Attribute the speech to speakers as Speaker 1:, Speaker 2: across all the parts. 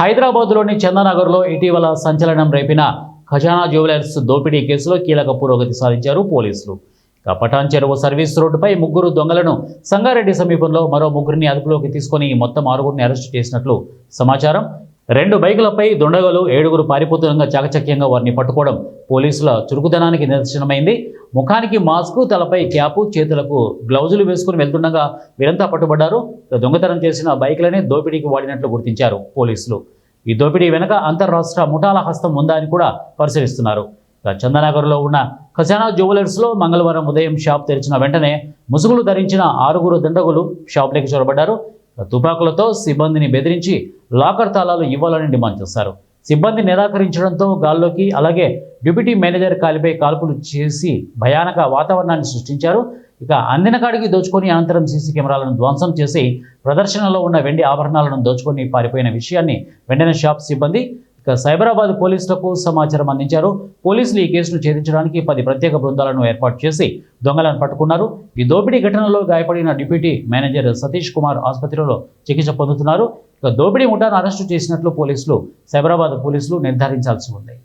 Speaker 1: హైదరాబాద్లోని చందానగర్లో ఇటీవల సంచలనం రేపిన ఖజానా జ్యువెలర్స్ దోపిడీ కేసులో కీలక పురోగతి సాధించారు పోలీసులు. పటాన్ చెరువు సర్వీస్ రోడ్డుపై ముగ్గురు దొంగలను, సంగారెడ్డి సమీపంలో మరో ముగ్గురిని అదుపులోకి తీసుకుని మొత్తం 6గురిని అరెస్టు చేసినట్లు సమాచారం. 2 బైకులపై దుండగులు 7గురు పారిపోతుండగా చాకచక్యంగా వారిని పట్టుకోవడం పోలీసుల చురుకుదనానికి నిదర్శనమైంది. ముఖానికి మాస్కు, తలపై క్యాపు, చేతులకు గ్లౌజులు వేసుకుని వెళ్తుండగా వీరంతా పట్టుబడ్డారు. దొంగతనం చేసిన బైకులనే దోపిడీకి వాడినట్లు గుర్తించారు పోలీసులు. ఈ దోపిడీ వెనుక అంతర్రాష్ట్ర ముఠాల హస్తం ఉందా అని కూడా పరిశీలిస్తున్నారు. చందానగర్లో ఉన్న ఖజానా జ్యువెలర్స్లో మంగళవారం ఉదయం షాప్ తెరిచిన వెంటనే ముసుగులు ధరించిన 6గురు దుండగులు షాప్లోకి చొరబడ్డారు. తుపాకులతో సిబ్బందిని బెదిరించి లాకర్ తాళాలు ఇవ్వాలని డిమాండ్ చేశారు. సిబ్బంది నిరాకరించడంతో గాల్లోకి, అలాగే డిప్యూటీ మేనేజర్ కాలిపై కాల్పులు చేసి భయానక వాతావరణాన్ని సృష్టించారు. అందిన కాడికి దోచుకొని అనంతరం సీసీ కెమెరాలను ధ్వంసం చేసి ప్రదర్శనలో ఉన్న వెండి ఆభరణాలను దోచుకొని పారిపోయిన విషయాన్ని వెంటనే షాప్ సిబ్బంది సైబరాబాద్ పోలీసులకు సమాచారం అందించారు. పోలీసులు ఈ కేసును ఛేదించడానికి 10 ప్రత్యేక బృందాలను ఏర్పాటు చేసి దొంగలను పట్టుకున్నారు. ఈ దోపిడీ ఘటనలో గాయపడిన డిప్యూటీ మేనేజర్ సతీష్ కుమార్ ఆసుపత్రిలో చికిత్స పొందుతున్నారు. దోపిడీ ముఠాను అరెస్టు చేసినట్లు పోలీసులు, సైబరాబాద్ పోలీసులు నిర్ధారించాల్సి ఉంది.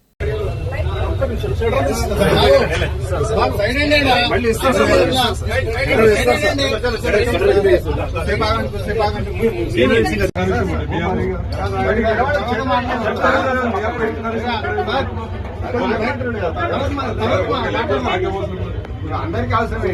Speaker 2: అందరికీ అవసరమే.